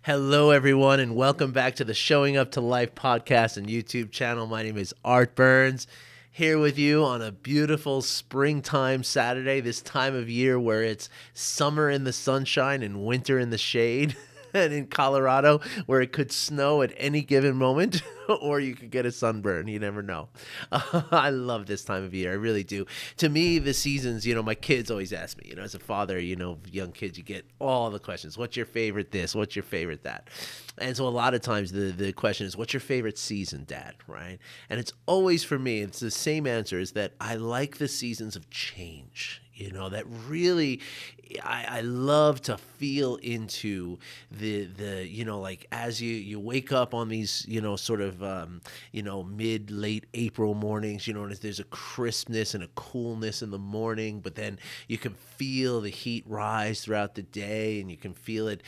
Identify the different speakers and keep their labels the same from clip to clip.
Speaker 1: Hello, everyone, and welcome back to the Showing Up to Life podcast and YouTube channel. My name is Art Burns, here with you on a beautiful springtime Saturday, this time of year where it's summer in the sunshine and winter in the shade. And in Colorado, where it could snow at any given moment, or you could get a sunburn. You never know. I love this time of year. I really do. To me, the seasons, my kids always ask me, as a father, young kids, you get all the questions. What's your favorite this? What's your favorite that? And so a lot of times the question is, what's your favorite season, Dad? Right? And it's always for me, it's the same answer, is that I like the seasons of change. That really, I love to feel into the like as you wake up on these, sort of, late April mornings, there's a crispness and a coolness in the morning, but then you can feel the heat rise throughout the day, and you can feel it,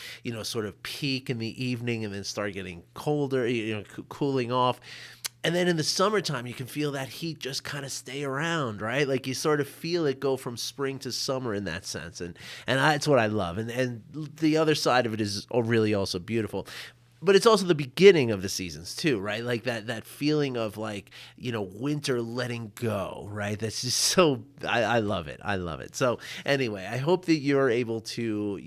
Speaker 1: sort of peak in the evening and then start getting colder, cooling off. And then in the summertime, you can feel that heat just kind of stay around, right? Like you sort of feel it go from spring to summer in that sense. And that's what I love. And the other side of it is really also beautiful. But it's also the beginning of the seasons too, right? Like that feeling of like, winter letting go, right? That's just so, I love it. I love it. So anyway, I hope that you're able to,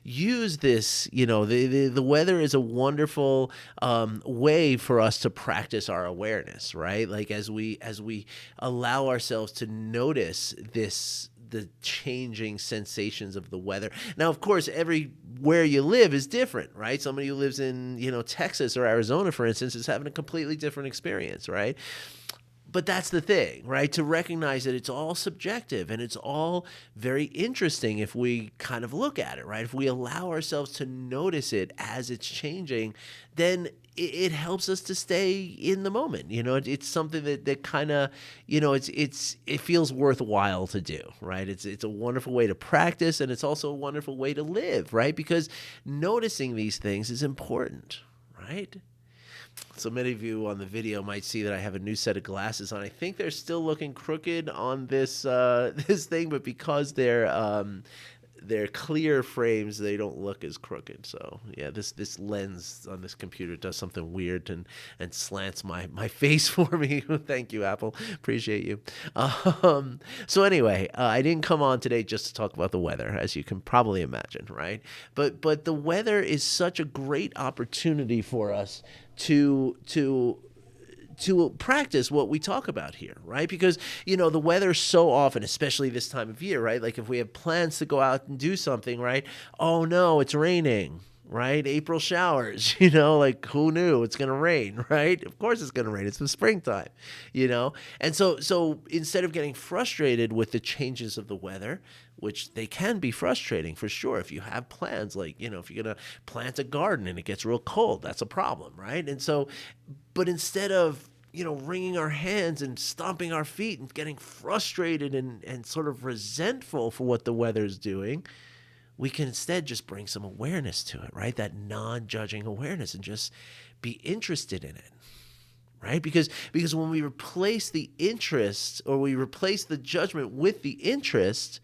Speaker 1: use this, the weather is a wonderful way for us to practice our awareness, right? Like as we allow ourselves to notice the changing sensations of the weather. Now, of course, everywhere you live is different, right? Somebody who lives in, Texas or Arizona, for instance, is having a completely different experience, right? But that's the thing, right? To recognize that it's all subjective and it's all very interesting if we kind of look at it, right? If we allow ourselves to notice it as it's changing, then it helps us to stay in the moment. It's something that kind of, it feels worthwhile to do, right? It's a wonderful way to practice, and it's also a wonderful way to live, right? Because noticing these things is important, right? So many of you on the video might see that I have a new set of glasses on. I think they're still looking crooked on this this thing, but because they're clear frames, they don't look as crooked. So yeah, this lens on this computer does something weird and slants my face for me. Thank you, Apple. Appreciate you. So anyway, I didn't come on today just to talk about the weather, as you can probably imagine, right? But the weather is such a great opportunity for us to practice what we talk about here, right? Because, the weather so often, especially this time of year, right? Like if we have plans to go out and do something, right? Oh no, it's raining, right? April showers, like who knew it's going to rain, right? Of course it's going to rain. It's the springtime, And so instead of getting frustrated with the changes of the weather, which they can be frustrating for sure. If you have plans, like, if you're going to plant a garden and it gets real cold, that's a problem, right? And so, but instead of, wringing our hands and stomping our feet and getting frustrated and sort of resentful for what the weather's doing, we can instead just bring some awareness to it, right? That non-judging awareness, and just be interested in it, right? Because when we replace the interest, or we replace the judgment with the interest,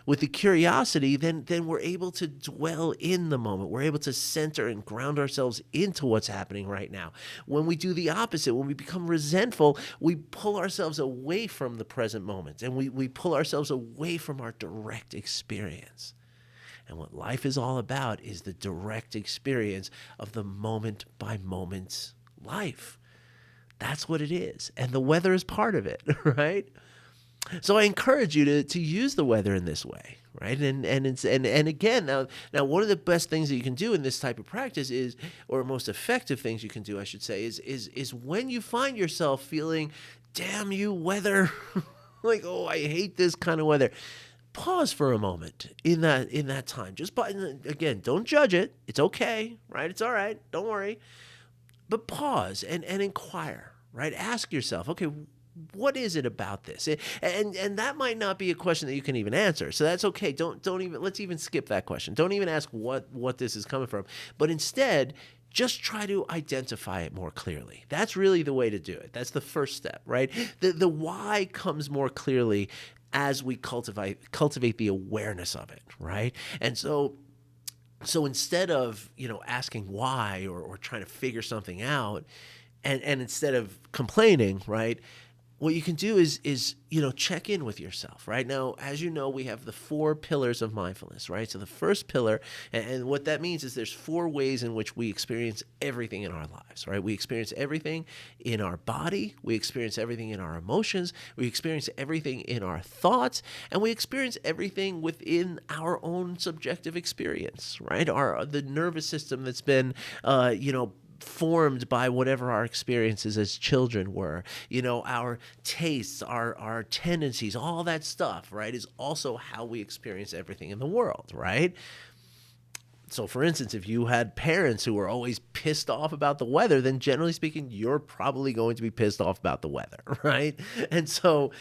Speaker 1: with the curiosity, then we're able to dwell in the moment. We're able to center and ground ourselves into what's happening right now. When we do the opposite, when we become resentful, we pull ourselves away from the present moment, and we pull ourselves away from our direct experience. And what life is all about is the direct experience of the moment by moment life. That's what it is. And the weather is part of it, right? So I encourage you to use the weather in this way, right? And again, now one of the best things that you can do in this type of practice is, or most effective things you can do, I should say, is when you find yourself feeling, damn you weather, like, oh, I hate this kind of weather. Pause for a moment in that time. Again, don't judge it. It's okay, right? It's all right. Don't worry. But pause and inquire, right? Ask yourself, okay, what is it about this? And that might not be a question that you can even answer. So that's okay. Don't even, let's even skip that question. Don't even ask what this is coming from. But instead, just try to identify it more clearly. That's really the way to do it. That's the first step, right? The why comes more clearly as we cultivate the awareness of it, right? And so So instead of, asking why or trying to figure something out, and instead of complaining, right? What you can do is check in with yourself. Right now, as you know, we have the 4 pillars of mindfulness, right? So the first pillar, and what that means is there's 4 ways in which we experience everything in our lives, right? We experience everything in our body, we experience everything in our emotions, we experience everything in our thoughts, and we experience everything within our own subjective experience, right? The nervous system that's been formed by whatever our experiences as children were, our tastes, our tendencies, all that stuff, right, is also how we experience everything in the world, right? So, for instance, if you had parents who were always pissed off about the weather, then generally speaking, you're probably going to be pissed off about the weather, right? And so,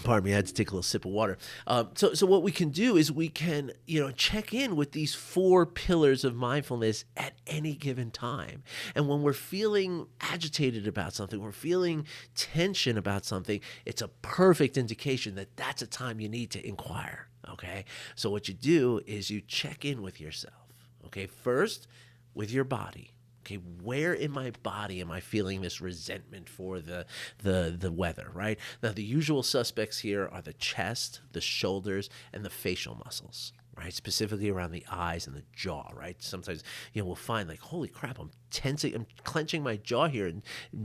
Speaker 1: pardon me, I had to take a little sip of water. So what we can do is we can, check in with these 4 pillars of mindfulness at any given time. And when we're feeling agitated about something, we're feeling tension about something, it's a perfect indication that that's a time you need to inquire, okay? So what you do is you check in with yourself, okay? First, with your body. Okay, where in my body am I feeling this resentment for the weather, right? Now, the usual suspects here are the chest, the shoulders, and the facial muscles, right? Specifically around the eyes and the jaw, right? Sometimes, we'll find like, holy crap, I'm tensing, I'm clenching my jaw here and,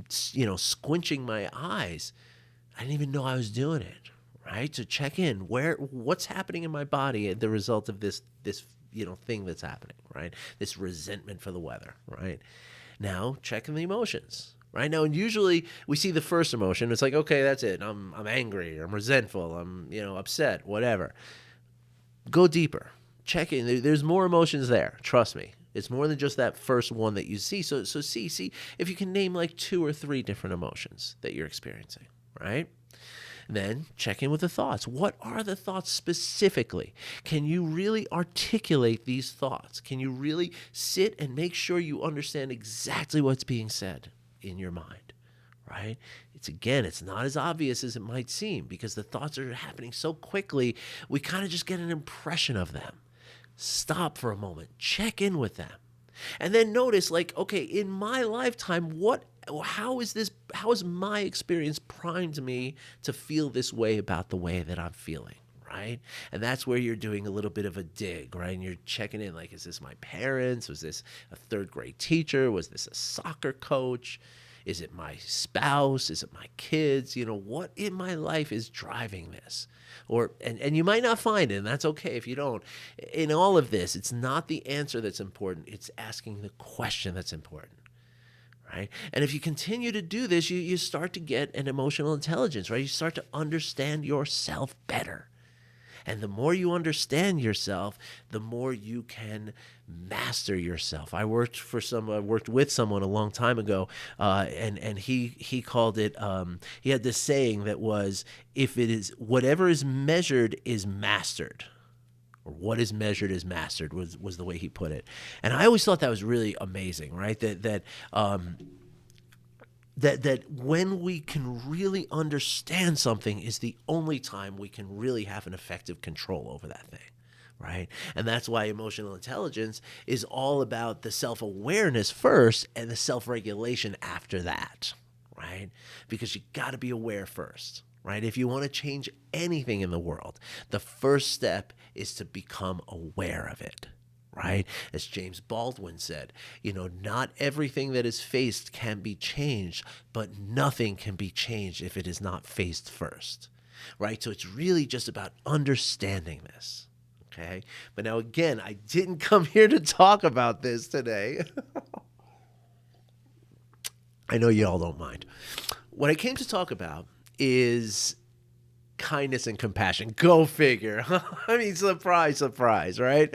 Speaker 1: squinching my eyes. I didn't even know I was doing it, right? So check in, what's happening in my body as the result of this thing that's happening, right? This resentment for the weather, right? Now, checking the emotions, right? Now, and usually we see the first emotion. It's like, okay, that's it. I'm angry. I'm resentful. I'm, upset, whatever. Go deeper. Check in. There's more emotions there. Trust me. It's more than just that first one that you see. So see if you can name like 2 or 3 different emotions that you're experiencing, right? Then check in with the thoughts. What are the thoughts specifically? Can you really articulate these thoughts? Can you really sit and make sure you understand exactly what's being said in your mind, right? It's not as obvious as it might seem because the thoughts are happening so quickly, we kind of just get an impression of them. Stop for a moment. Check in with them. And then notice, like, okay, in my lifetime, how has my experience primed me to feel this way about the way that I'm feeling, right? And that's where you're doing a little bit of a dig, right? And you're checking in, like, is this my parents? Was this a 3rd grade teacher? Was this a soccer coach? Is it my spouse? Is it my kids? What in my life is driving this? And you might not find it, and that's okay if you don't. In all of this, it's not the answer that's important. It's asking the question that's important, right? And if you continue to do this, you start to get an emotional intelligence, right? You start to understand yourself better. And the more you understand yourself, the more you can master yourself. I worked with someone a long time ago, and he called it. He had this saying that was, "If it is whatever is measured is mastered." Or what is measured is mastered was the way he put it. And I always thought that was really amazing, right? That when we can really understand something is the only time we can really have an effective control over that thing, right? And that's why emotional intelligence is all about the self-awareness first and the self-regulation after that, right? Because you got to be aware first, right? If you want to change anything in the world, the first step is to become aware of it. Right? As James Baldwin said, not everything that is faced can be changed, but nothing can be changed if it is not faced first. Right? So it's really just about understanding this. Okay? But now again, I didn't come here to talk about this today. I know you all don't mind. What I came to talk about is kindness and compassion. Go figure. I mean, surprise, right?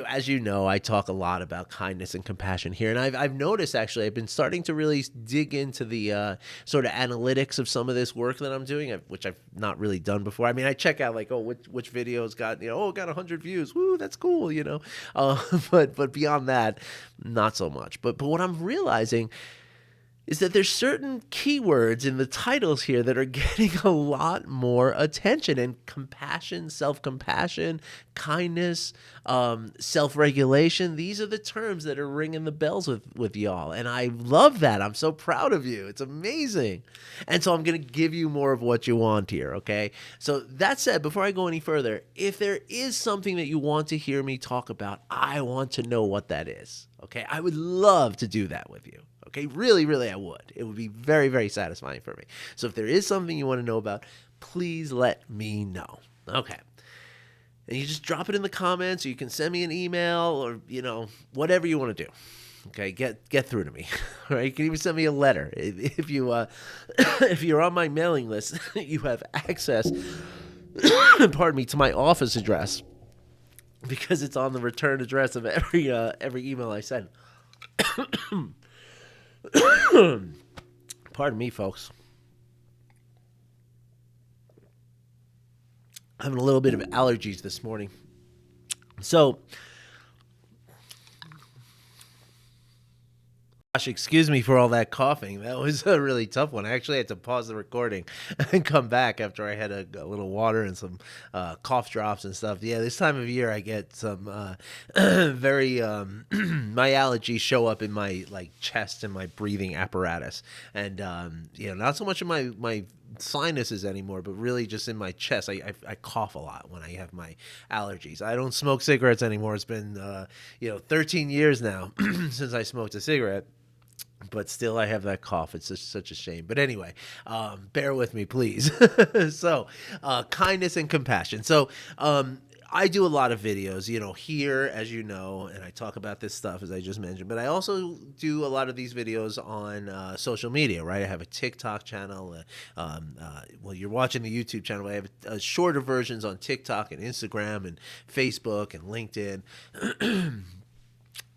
Speaker 1: As you know, I talk a lot about kindness and compassion here, and I've noticed actually I've been starting to really dig into the sort of analytics of some of this work that I'm doing, which I've not really done before. I mean, I check out like, which videos got got 100 views, woo, that's cool, but beyond that, not so much. But what I'm realizing is that there's certain keywords in the titles here that are getting a lot more attention. And compassion, self-compassion, kindness, self-regulation, these are the terms that are ringing the bells with y'all. And I love that. I'm so proud of you. It's amazing. And so I'm going to give you more of what you want here, okay? So that said, before I go any further, if there is something that you want to hear me talk about, I want to know what that is, okay? I would love to do that with you. Okay, really, really, I would. It would be very, very satisfying for me. So if there is something you want to know about, please let me know. Okay. And you just drop it in the comments, or you can send me an email, or, whatever you want to do. Okay, get through to me. All right, you can even send me a letter. If you if you're on my mailing list, you have access, pardon me, to my office address, because it's on the return address of every email I send. Pardon me, folks. Having a little bit of allergies this morning. So, gosh, excuse me for all that coughing. That was a really tough one. I actually had to pause the recording and come back after I had a little water and some cough drops and stuff. Yeah, this time of year I get some very my allergies show up in my chest and my breathing apparatus, and not so much in my sinuses anymore, but really just in my chest. I cough a lot when I have my allergies. I don't smoke cigarettes anymore. It's been 13 years now since I smoked a cigarette. But still, I have that cough. It's just such a shame. But anyway, bear with me, please. So, kindness and compassion. So, I do a lot of videos, here, as you know, and I talk about this stuff, as I just mentioned. But I also do a lot of these videos on social media, right? I have a TikTok channel. Well, you're watching the YouTube channel. I have shorter versions on TikTok and Instagram and Facebook and LinkedIn.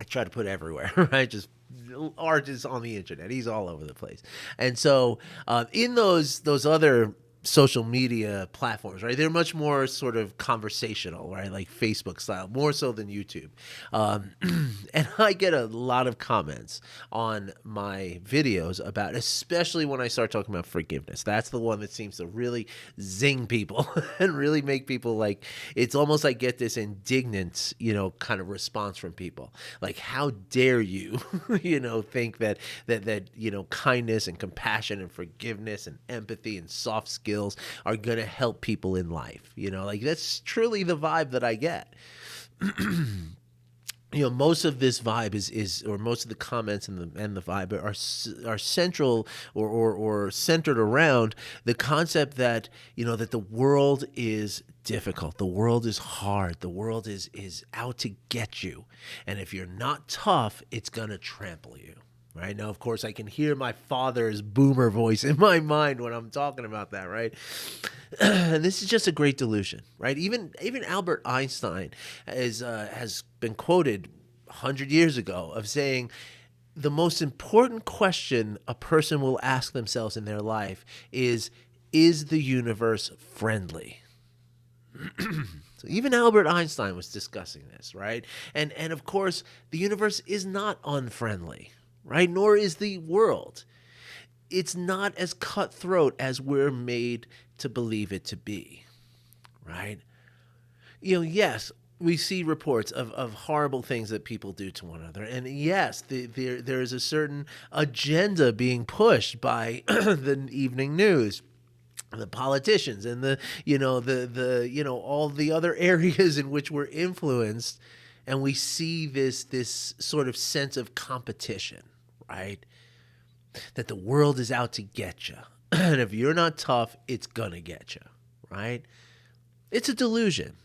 Speaker 1: I try to put everywhere, right? Just Art is on the internet. He's all over the place. And so in those other social media platforms, right, they're much more sort of conversational, right, like Facebook style, more so than YouTube. And I get a lot of comments on my videos about, especially when I start talking about forgiveness. That's the one that seems to really zing people and really make people it's almost like get this indignant, kind of response from people. Like, how dare you, think that kindness and compassion and forgiveness and empathy and soft skills are going to help people in life. That's truly the vibe that I get. Most of this vibe is or most of the comments and the vibe are central or centered around the concept that, that the world is difficult. The world is hard. The world is out to get you. And if you're not tough, it's going to trample you. Right now, of course, I can hear my father's boomer voice in my mind when I'm talking about that, right? And this is just a great delusion, right? Even Albert Einstein has been quoted 100 years ago of saying the most important question a person will ask themselves in their life is the universe friendly? So even Albert Einstein was discussing this, right? And of course, the universe is not unfriendly. Right? Nor is the world. It's not as cutthroat as we're made to believe it to be. Right? Yes, we see reports of horrible things that people do to one another. And yes, there is a certain agenda being pushed by the evening news, the politicians, and the all the other areas in which we're influenced. And we see this sort of sense of competition, right? That the world is out to get you. And if you're not tough, it's going to get you, right? It's a delusion.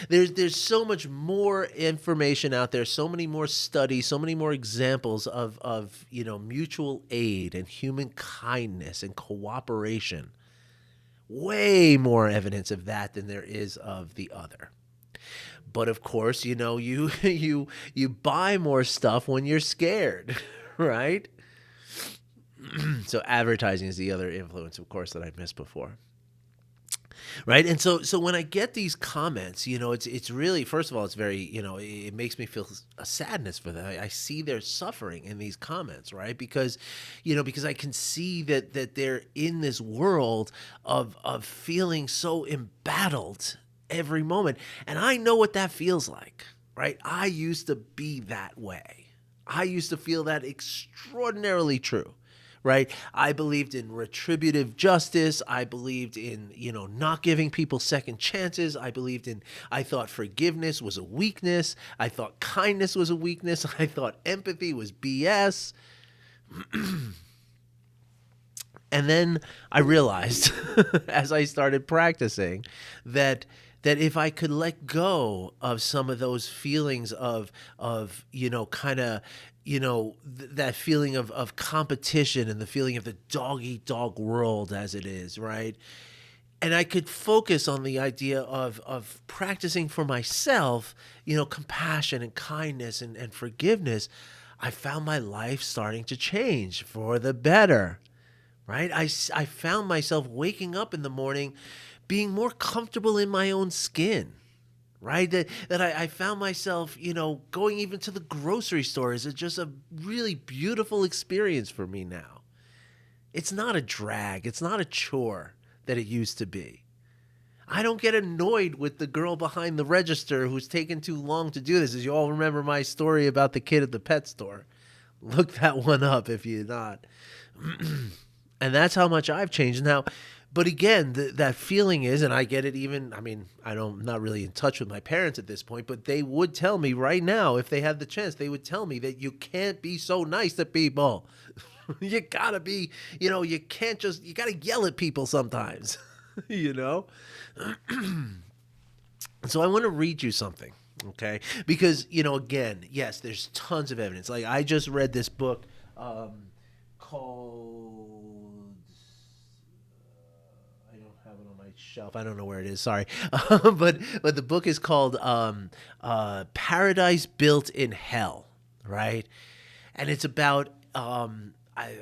Speaker 1: There's so much more information out there, so many more studies, so many more examples of mutual aid and human kindness and cooperation. Way more evidence of that than there is of the other. But of course, you buy more stuff when you're scared, right? So advertising is the other influence, of course, that I missed before. Right. And so when I get these comments, it's really, first of all, it's very, it makes me feel a sadness for them. I see their suffering in these comments, right? Because I can see that they're in this world of feeling so embattled every moment. And I know what that feels like, right? I used to be that way. I used to feel that extraordinarily true, right? I believed in retributive justice. I believed in, not giving people second chances. I thought forgiveness was a weakness. I thought kindness was a weakness. I thought empathy was BS. And then I realized as I started practicing that if I could let go of some of those feelings of kind of that feeling of competition and the feeling of the dog eat dog world as it is, right? And I could focus on the idea of practicing for myself, compassion and kindness and forgiveness. I found my life starting to change for the better, right? I found myself waking up in the morning being more comfortable in my own skin, right? That I found myself, going even to the grocery store is just a really beautiful experience for me now. It's not a drag. It's not a chore that it used to be. I don't get annoyed with the girl behind the register who's taken too long to do this. As you all remember my story about the kid at the pet store. Look that one up if you're not. And that's how much I've changed now. But again, that feeling is, and I get it even, I'm not really in touch with my parents at this point, but they would tell me right now, if they had the chance, they would tell me that you can't be so nice to people. You gotta be, you can't just, you gotta yell at people sometimes, So I want to read you something, okay? Because, again, yes, there's tons of evidence. Like I just read this book called, I don't have it on my shelf. I don't know where it is. Sorry. But the book is called Paradise Built in Hell, right? And it's about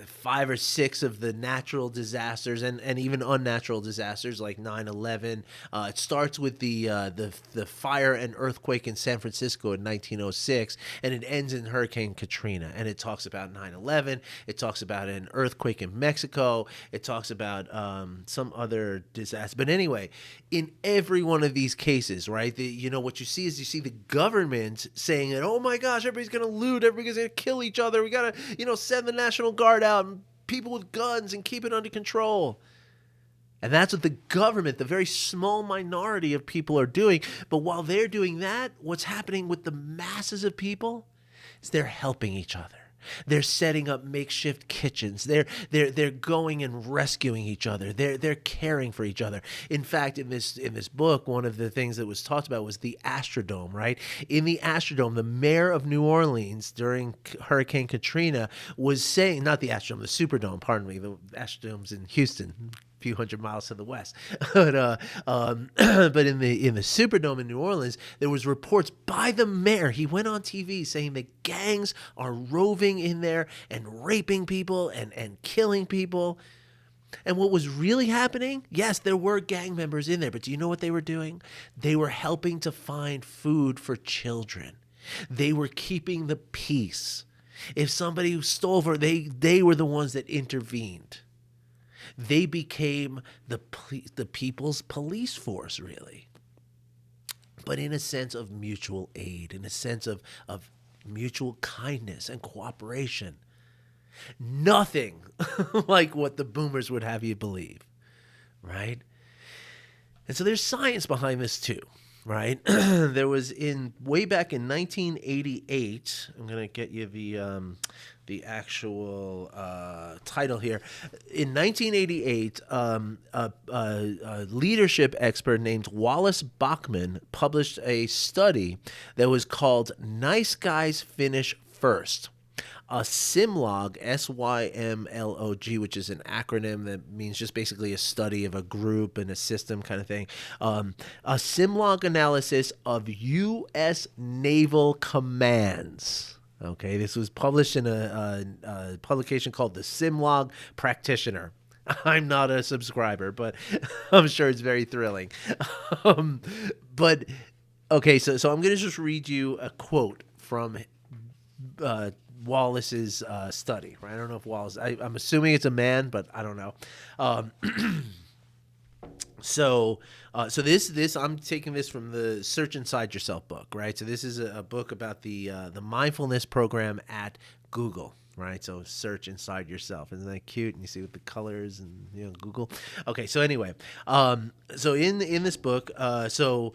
Speaker 1: 5 or 6 of the natural disasters and even unnatural disasters like 9/11. It starts with the fire and earthquake in San Francisco in 1906, and it ends in Hurricane Katrina. And it talks about 9/11. It talks about an earthquake in Mexico. It talks about some other disaster. But anyway, in every one of these cases, right, what you see is the government saying that, oh my gosh, everybody's going to loot, everybody's going to kill each other. We got to, send the National Guard out and people with guns and keep it under control. And that's what the government, the very small minority of people are doing. But while they're doing that, what's happening with the masses of people is they're helping each other. They're setting up makeshift kitchens. They're going and rescuing each other. They're caring for each other. In fact, in this book, one of the things that was talked about was the Astrodome, right? In the Astrodome, the mayor of New Orleans during Hurricane Katrina was saying, not the Astrodome, the Superdome, pardon me, the Astrodome's in Houston, few hundred miles to the west. But in the Superdome in New Orleans, there was reports by the mayor. He went on TV saying that gangs are roving in there and raping people and killing people. And what was really happening? Yes, there were gang members in there, but do you know what they were doing? They were helping to find food for children. They were keeping the peace. If somebody stole, they were the ones that intervened. They became the people's police force, really. But in a sense of mutual aid, in a sense of mutual kindness and cooperation. Nothing like what the boomers would have you believe, right? And so there's science behind this too, right? There was way back in 1988, I'm going to get you the actual title here. In 1988, a leadership expert named Wallace Bachman published a study that was called Nice Guys Finish First. A SIMLOG, SYMLOG, which is an acronym that means just basically a study of a group and a system kind of thing. A SIMLOG analysis of U.S. naval commands. Okay, this was published in a publication called the SIMLOG Practitioner. I'm not a subscriber, but I'm sure it's very thrilling. Um, but okay, so I'm going to just read you a quote from uh, Wallace's study. Right? I don't know if Wallace. I'm assuming it's a man, but I don't know. Um, so this I'm taking this from the Search Inside Yourself book, right? So this is a book about the mindfulness program at Google, right? So search inside yourself. Isn't that cute? And you see with the colors and Google. Okay, so anyway, so in this book, so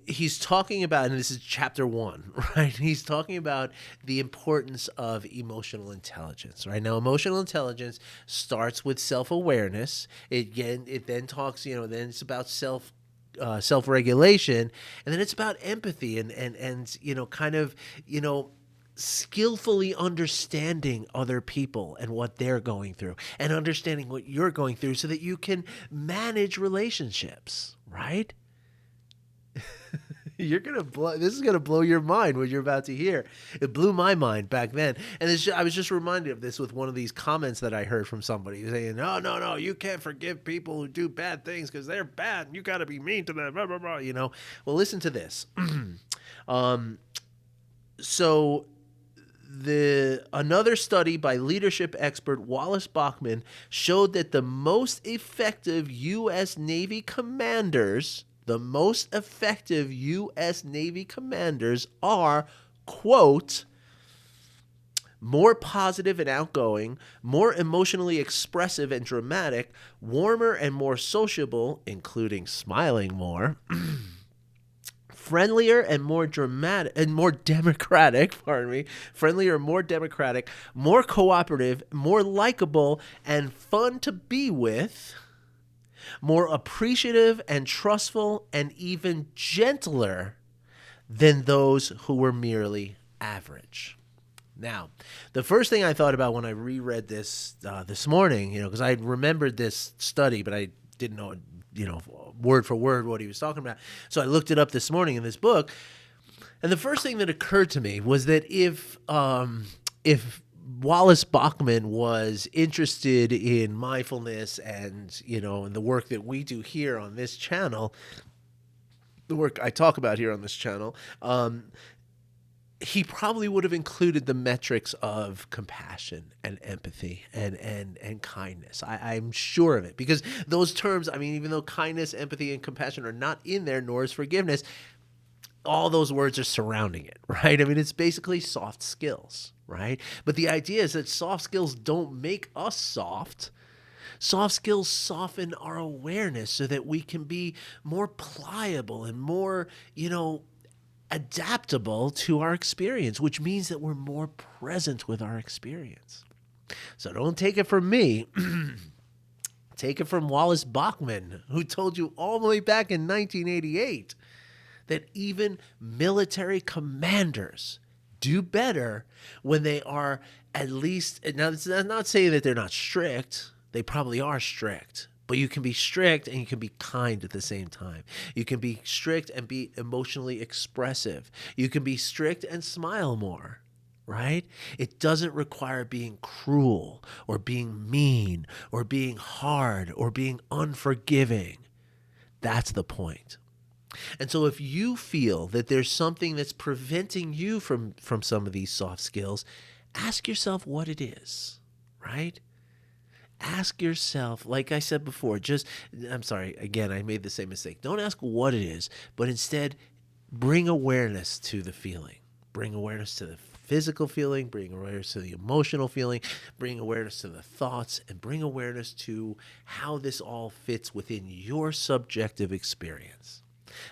Speaker 1: he's talking about, and this is chapter 1, right? He's talking about the importance of emotional intelligence, right? Now, emotional intelligence starts with self-awareness. It then talks, then it's about self-regulation, and then it's about empathy and kind of, skillfully understanding other people and what they're going through and understanding what you're going through so that you can manage relationships, right? This is gonna blow your mind what you're about to hear. It blew my mind back then, and I was just reminded of this with one of these comments that I heard from somebody saying, "No, you can't forgive people who do bad things because they're bad, and you got to be mean to them." Blah, blah, blah, Well, listen to this. So another study by leadership expert Wallace Bachman showed that the most effective U.S. Navy commanders are, quote, more positive and outgoing, more emotionally expressive and dramatic, warmer and more sociable, including smiling more, friendlier and more dramatic and more democratic, more cooperative, more likable and fun to be with, more appreciative and trustful, and even gentler than those who were merely average. Now, the first thing I thought about when I reread this this morning, because I remembered this study, but I didn't know, word for word what he was talking about. So I looked it up this morning in this book, and the first thing that occurred to me was that if Wallace Bachman was interested in mindfulness and, and the work that we do here on this channel, the work I talk about here on this channel, he probably would have included the metrics of compassion and empathy and kindness. I'm sure of it, because those terms, even though kindness, empathy, and compassion are not in there, nor is forgiveness, all those words are surrounding it, right? It's basically soft skills, right? But the idea is that soft skills don't make us soft. Soft skills soften our awareness so that we can be more pliable and more, adaptable to our experience, which means that we're more present with our experience. So don't take it from me. Take it from Wallace Bachman, who told you all the way back in 1988 that even military commanders do better when they are at least, now it's not saying that they're not strict. They probably are strict, but you can be strict and you can be kind at the same time. You can be strict and be emotionally expressive. You can be strict and smile more, right? It doesn't require being cruel or being mean or being hard or being unforgiving. That's the point. And so if you feel that there's something that's preventing you from some of these soft skills, ask yourself what it is, right? Ask yourself, like I said before, again, I made the same mistake. Don't ask what it is, but instead bring awareness to the feeling. Bring awareness to the physical feeling, bring awareness to the emotional feeling, bring awareness to the thoughts, and bring awareness to how this all fits within your subjective experience.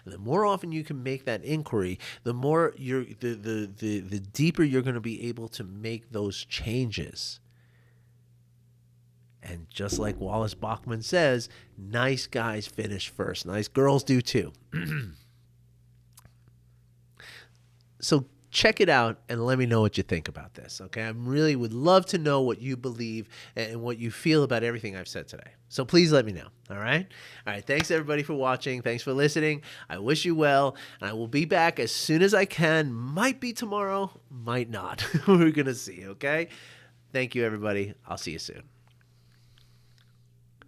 Speaker 1: And the more often you can make that inquiry, the more the deeper you're going to be able to make those changes. And just like Wallace Bachman says, nice guys finish first. Nice girls do too. So check it out and let me know what you think about this, okay? I really would love to know what you believe and what you feel about everything I've said today. So please let me know, all right? All right, thanks everybody for watching. Thanks for listening. I wish you well, and I will be back as soon as I can. Might be tomorrow, might not. We're going to see, okay? Thank you, everybody. I'll see you soon.